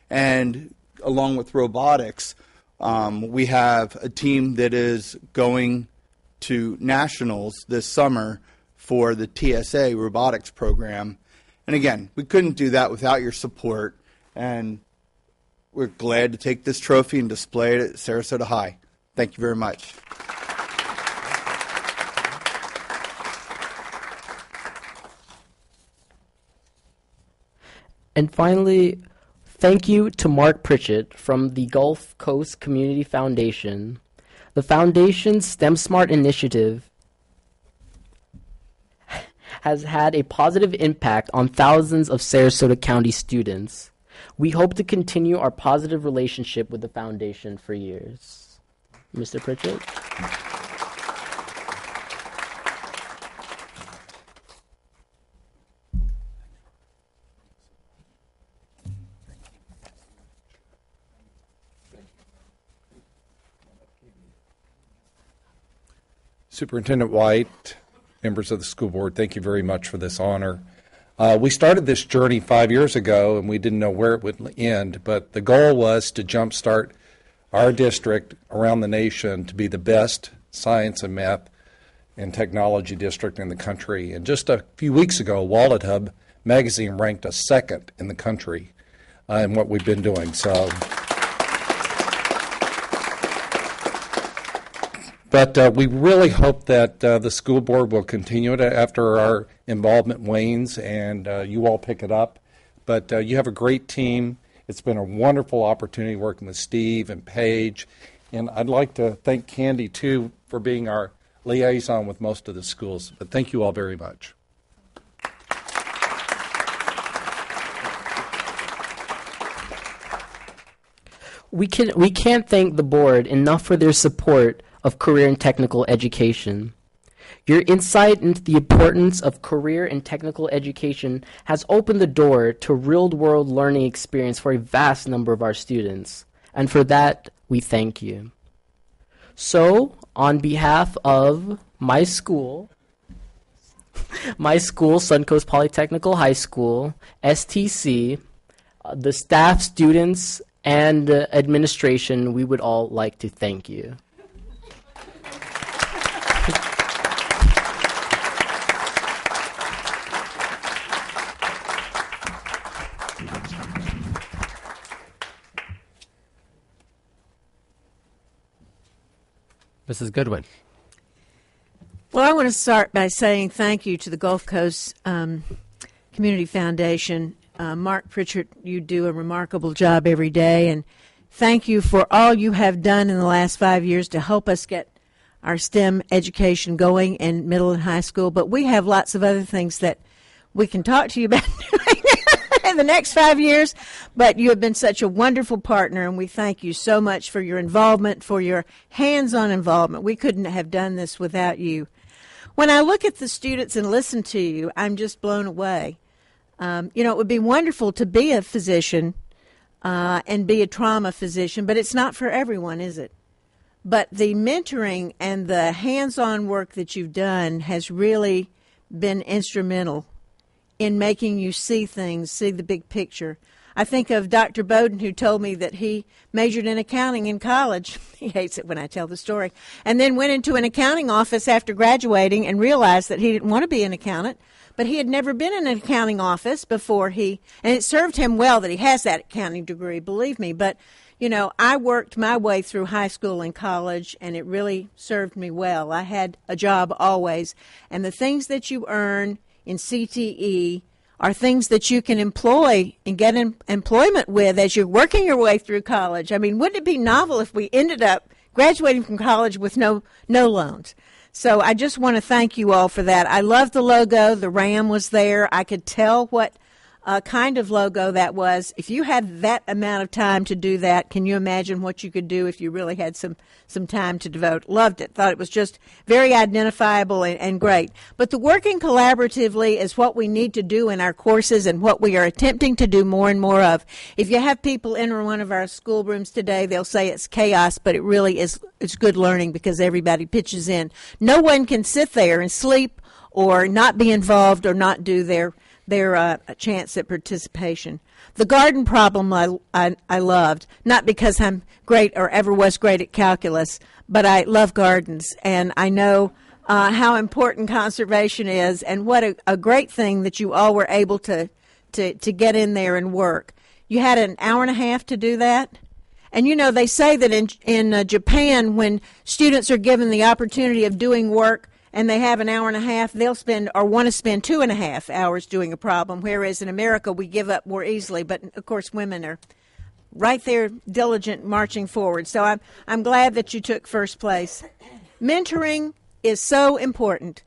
And along with robotics, we have a team that is going to nationals this summer for the TSA robotics program. And again, we couldn't do that without your support, and we're glad to take this trophy and display it at Sarasota High. Thank you very much. And finally, thank you to Mark Pritchett from the Gulf Coast Community Foundation. The Foundation's STEM Smart initiative has had a positive impact on thousands of Sarasota County students. We hope to continue our positive relationship with the Foundation for years. Mr. Pritchett? Superintendent White, members of the school board, thank you very much for this honor. We started this journey 5 years ago, and we didn't know where it would end, but the goal was to jumpstart our district around the nation to be the best science and math and technology district in the country. And just a few weeks ago, Wallet Hub magazine ranked us second in the country in what we've been doing. But we really hope that the school board will continue it after our involvement wanes and you all pick it up. But you have a great team. It's been a wonderful opportunity working with Steve and Paige. And I'd like to thank Candy, too, for being our liaison with most of the schools. But thank you all very much. We can't thank the board enough for their support of career and technical education. Your insight into the importance of career and technical education has opened the door to real-world learning experience for a vast number of our students, and for that, we thank you. So, on behalf of My school, Suncoast Polytechnical High School, STC, the staff, students, and administration, we would all like to thank you. Mrs. Goodwin. Well, I want to start by saying thank you to the Gulf Coast Community Foundation. Mark Pritchard, you do a remarkable job every day, and thank you for all you have done in the last 5 years to help us get our STEM education going in middle and high school. But we have lots of other things that we can talk to you about doing in the next 5 years. But you have been such a wonderful partner, and we thank you so much for your involvement, for your hands-on involvement. We couldn't have done this without you. When I look at the students and listen to you, I'm just blown away. It would be wonderful to be a physician and be a trauma physician, but it's not for everyone, is it? But the mentoring and the hands-on work that you've done has really been instrumental in making you see things, see the big picture. I think of Dr. Bowden, who told me that he majored in accounting in college. He hates it when I tell the story. And then went into an accounting office after graduating and realized that he didn't want to be an accountant, but he had never been in an accounting office before and it served him well that he has that accounting degree, believe me. But, I worked my way through high school and college, and it really served me well. I had a job always. And the things that you earn in CTE are things that you can employ and get employment with as you're working your way through college. I mean, wouldn't it be novel if we ended up graduating from college with no loans? So I just want to thank you all for that. I love the logo. The RAM was there. I could tell what kind of logo that was. If you had that amount of time to do that, can you imagine what you could do if you really had some time to devote? Loved it. Thought it was just very identifiable and great. But the working collaboratively is what we need to do in our courses and what we are attempting to do more and more of. If you have people enter one of our schoolrooms today, they'll say it's chaos, but it really is. It's good learning because everybody pitches in. No one can sit there and sleep or not be involved or not do their chance at participation. The garden problem I loved, not because I'm great or ever was great at calculus, but I love gardens, and I know how important conservation is, and what a great thing that you all were able to get in there and work. You had an hour and a half to do that? And they say that in Japan, when students are given the opportunity of doing work, and they have an hour and a half, they'll spend or want to spend 2.5 hours doing a problem, whereas in America we give up more easily. But, of course, women are right there diligent marching forward. So I'm glad that you took first place. Mentoring is so important.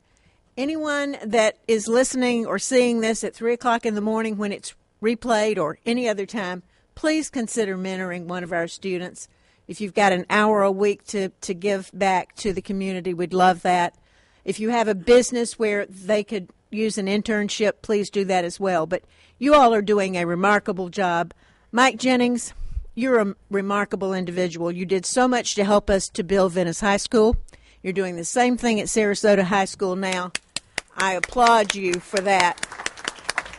Anyone that is listening or seeing this at 3 o'clock in the morning when it's replayed or any other time, please consider mentoring one of our students. If you've got an hour a week to give back to the community, we'd love that. If you have a business where they could use an internship, please do that as well. But you all are doing a remarkable job. Mike Jennings, you're a remarkable individual. You did so much to help us to build Venice High School. You're doing the same thing at Sarasota High School now. I applaud you for that.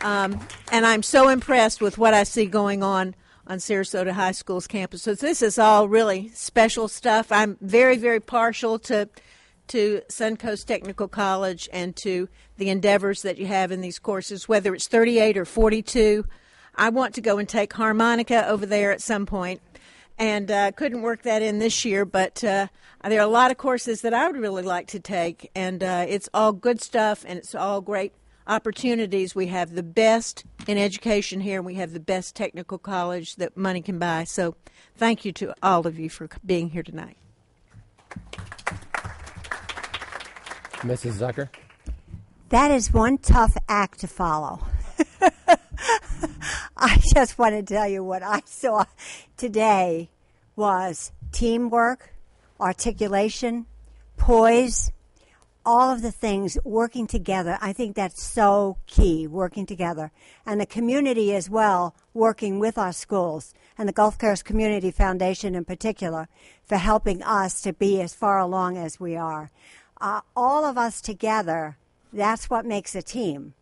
And I'm so impressed with what I see going on Sarasota High School's campus. So this is all really special stuff. I'm very, very partial to Suncoast Technical College and to the endeavors that you have in these courses, whether it's 38 or 42. I want to go and take harmonica over there at some point, and couldn't work that in this year, but there are a lot of courses that I would really like to take, and it's all good stuff, and it's all great opportunities. We have the best in education here, and we have the best technical college that money can buy. So thank you to all of you for being here tonight. Mrs. Zucker? That is one tough act to follow. I just want to tell you what I saw today was teamwork, articulation, poise, all of the things working together. I think that's so key, working together. And the community as well, working with our schools, and the Gulf Coast Community Foundation in particular, for helping us to be as far along as we are. all of us together, that's what makes a team.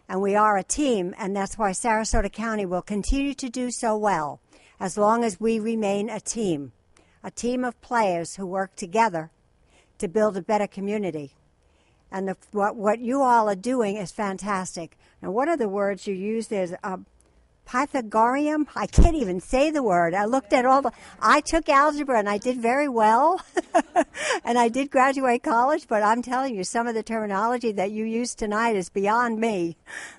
And we are a team, and that's why Sarasota County will continue to do so well as long as we remain a team of players who work together to build a better community. And what you all are doing is fantastic. Now, one of the words you used is Pythagorean. I can't even say the word. I looked at I took algebra and I did very well. And I did graduate college, but I'm telling you, some of the terminology that you used tonight is beyond me.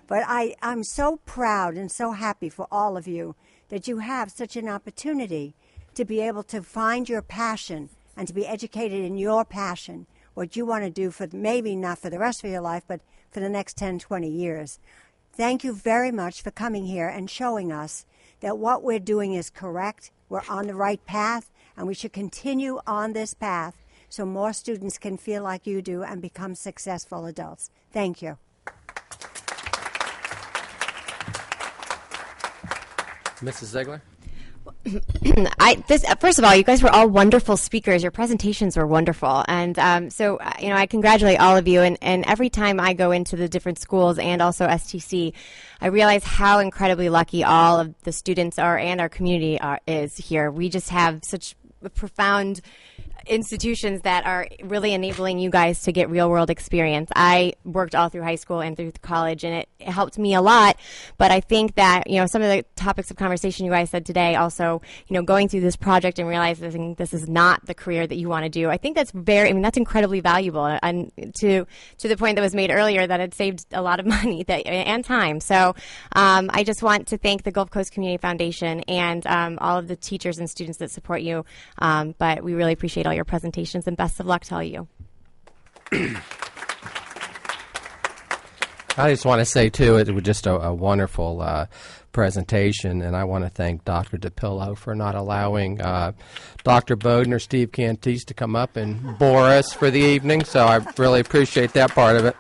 But I'm so proud and so happy for all of you that you have such an opportunity to be able to find your passion and to be educated in your passion, what you want to do for maybe not for the rest of your life, but for the next 10, 20 years. Thank you very much for coming here and showing us that what we're doing is correct, we're on the right path, and we should continue on this path so more students can feel like you do and become successful adults. Thank you. Mrs. Ziegler? First of all, you guys were all wonderful speakers. Your presentations were wonderful. And I congratulate all of you. And every time I go into the different schools and also STC, I realize how incredibly lucky all of the students are and our community is here. We just have such profound institutions that are really enabling you guys to get real world experience. I worked all through high school and through college, and it helped me a lot. But I think that, some of the topics of conversation you guys said today, also, going through this project and realizing this is not the career that you want to do, I think that's that's incredibly valuable. And to the point that was made earlier, that it saved a lot of money and time. So I just want to thank the Gulf Coast Community Foundation and all of the teachers and students that support you. But we really appreciate all your presentations, and best of luck to all you. I just want to say, too, it was just a wonderful presentation, and I want to thank Dr. DePillo for not allowing Dr. Bowden or Steve Cantis to come up and bore us for the evening, so I really appreciate that part of it.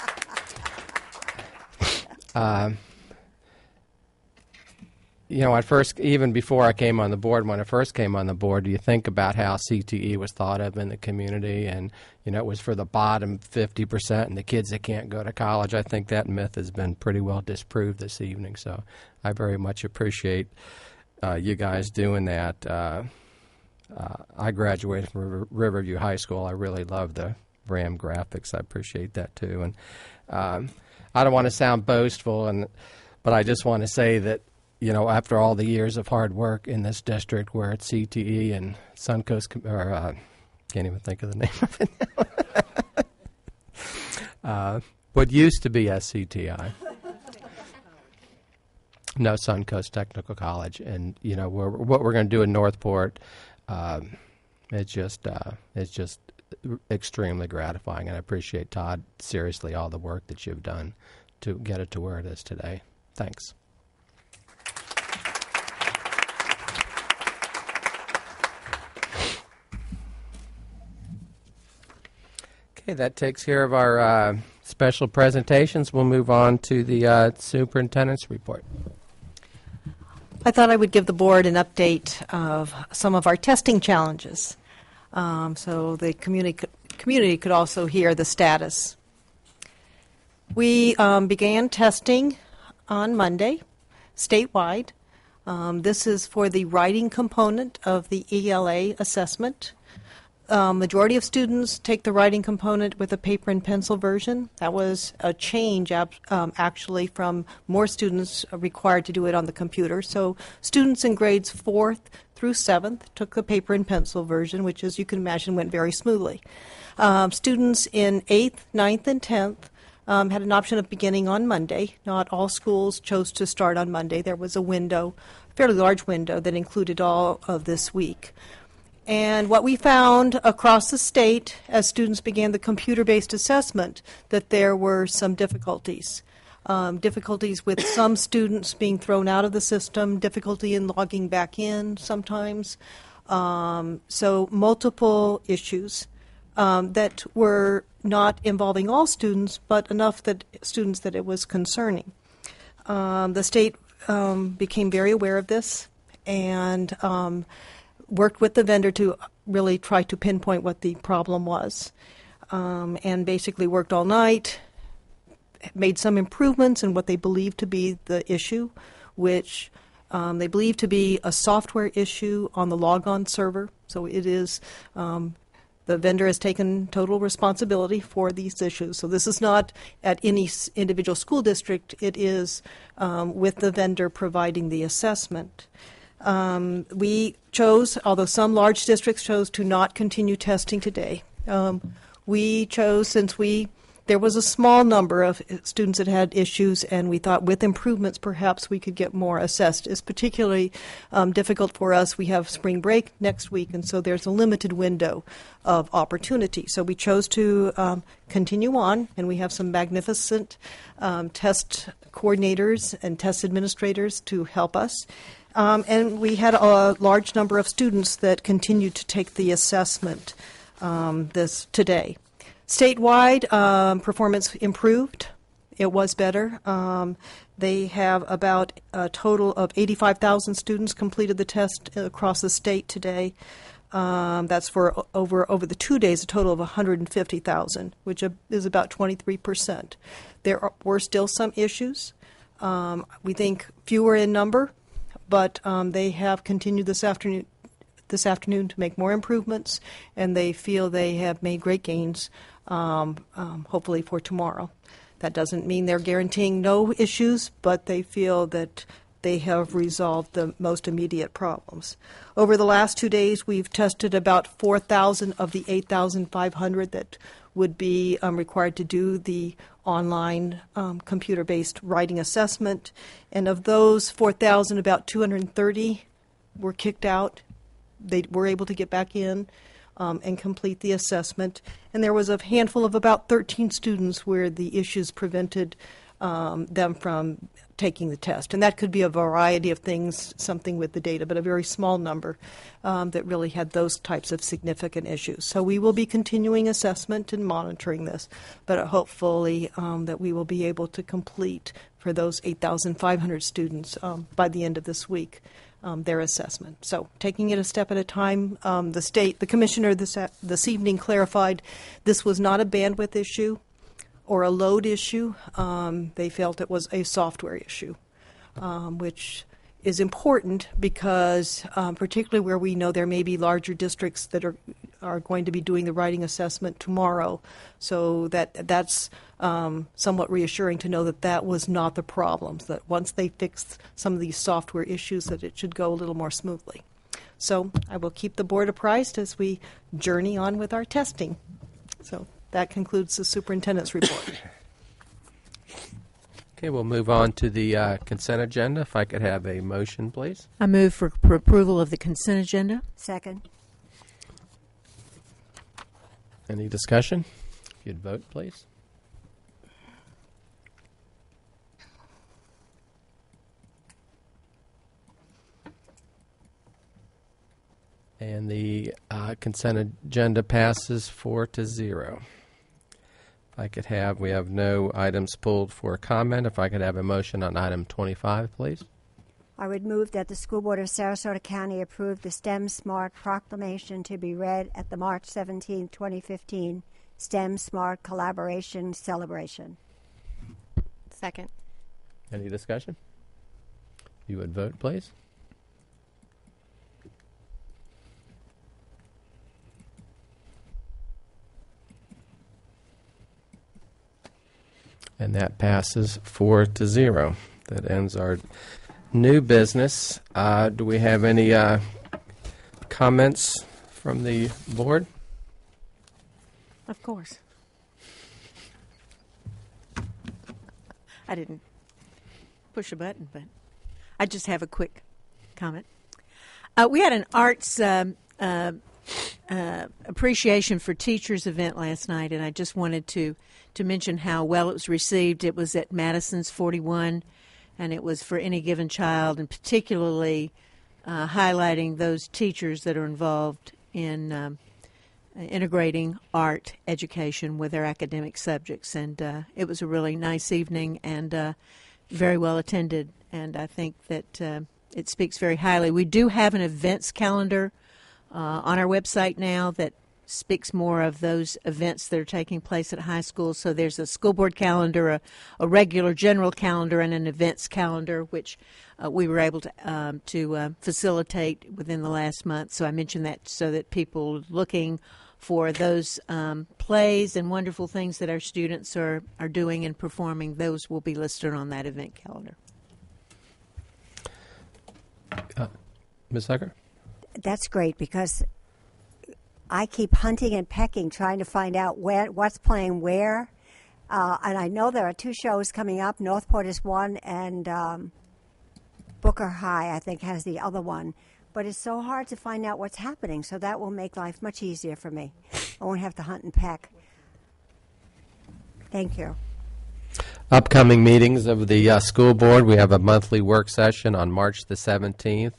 At first, even before I came on the board, when I first came on the board, you think about how CTE was thought of in the community, and, it was for the bottom 50% and the kids that can't go to college. I think that myth has been pretty well disproved this evening, so I very much appreciate you guys doing that. I graduated from Riverview High School. I really love the RAM graphics. I appreciate that, too. And I don't want to sound boastful, but I just want to say that, after all the years of hard work in this district, where it's CTE and Suncoast, can't even think of the name of it now. What used to be SCTI. No, Suncoast Technical College. And, what we're going to do in Northport, it's just extremely gratifying. And I appreciate, Todd, seriously, all the work that you've done to get it to where it is today. Thanks. Okay, that takes care of our special presentations. We'll move on to the superintendent's report. I thought I would give the board an update of some of our testing challenges, so the community could also hear the status. We began testing on Monday, statewide. This is for the writing component of the ELA assessment. Majority of students take the writing component with a paper and pencil version. That was a change actually from more students required to do it on the computer. So students in grades 4th through 7th took the paper and pencil version, which, as you can imagine, went very smoothly. Students in 8th, 9th, and 10th had an option of beginning on Monday. Not all schools chose to start on Monday. There was a window, a fairly large window, that included all of this week. And what we found across the state as students began the computer-based assessment, that there were some difficulties. Difficulties with some students being thrown out of the system, difficulty in logging back in sometimes. So multiple issues that were not involving all students, but enough that students that it was concerning. The state became very aware of this and worked with the vendor to really try to pinpoint what the problem was. and basically worked all night, made some improvements in what they believed to be the issue, which they believe to be a software issue on the logon server. So it is, the vendor has taken total responsibility for these issues. So this is not at any individual school district. It is with the vendor providing the assessment. We chose, although some large districts chose to not continue testing today, we chose, since there was a small number of students that had issues, and we thought with improvements perhaps we could get more assessed. It's particularly difficult for us. We have spring break next week, and so there's a limited window of opportunity. So we chose to continue on, and we have some magnificent test coordinators and test administrators to help us. And we had a large number of students that continued to take the assessment today. Statewide, performance improved. It was better. They have about a total of 85,000 students completed the test across the state today. That's for over the 2 days, a total of 150,000, which is about 23%. There were still some issues. We think fewer in number, but they have continued this afternoon to make more improvements, and they feel they have made great gains, hopefully for tomorrow. That doesn't mean they're guaranteeing no issues, but they feel that they have resolved the most immediate problems. Over the last 2 days, we've tested about 4,000 of the 8,500 that would be required to do the online computer-based writing assessment. And of those 4,000, about 230 were kicked out. They were able to get back in and complete the assessment. And there was a handful of about 13 students where the issues prevented them from taking the test. And that could be a variety of things, something with the data, but a very small number that really had those types of significant issues. So we will be continuing assessment and monitoring this, but hopefully that we will be able to complete for those 8,500 students by the end of this week their assessment. So taking it a step at a time, the commissioner this evening clarified this was not a bandwidth issue or a load issue. They felt it was a software issue, which is important because particularly where we know there may be larger districts that are going to be doing the writing assessment tomorrow, so that's somewhat reassuring to know that was not the problem, that once they fix some of these software issues that it should go a little more smoothly. So I will keep the board apprised as we journey on with our testing. So that concludes the superintendent's report. Okay, we'll move on to the consent agenda. If I could have a motion, please. I move for approval of the consent agenda. Second. Any discussion? If you'd vote, please. And the consent agenda passes 4-0. If I could have, we have no items pulled for comment. If I could have a motion on item 25, please. I would move that the School Board of Sarasota County approve the STEM Smart Proclamation to be read at the March 17, 2015 STEM Smart Collaboration Celebration. Second. Any discussion? You would vote, please. And that passes 4-0. That ends our new business. Do we have any comments from the board? Of course. I didn't push a button, but I just have a quick comment. We had an arts appreciation for teachers event last night, and I just wanted to mention how well it was received. It was at Madison's 41, and it was for any given child, and particularly highlighting those teachers that are involved in integrating art education with their academic subjects. And it was a really nice evening and very well attended, and I think that it speaks very highly. We do have an events calendar on our website now that speaks more of those events that are taking place at high schools. So there's a school board calendar, a regular general calendar, and an events calendar, which we were able to facilitate within the last month. So I mentioned that so that people looking for those plays and wonderful things that our students are doing and performing, those will be listed on that event calendar. Ms. Zucker? That's great, because I keep hunting and pecking, trying to find out what's playing where. And I know there are 2 shows coming up. Northport is one, and Booker High, I think, has the other one. But it's so hard to find out what's happening, so that will make life much easier for me. I won't have to hunt and peck. Thank you. Upcoming meetings of the school board. We have a monthly work session on March the 17th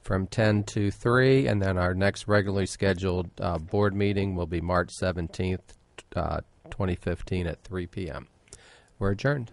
from 10 to 3, and then our next regularly scheduled board meeting will be March 17th, 2015 at 3 p.m. We're adjourned.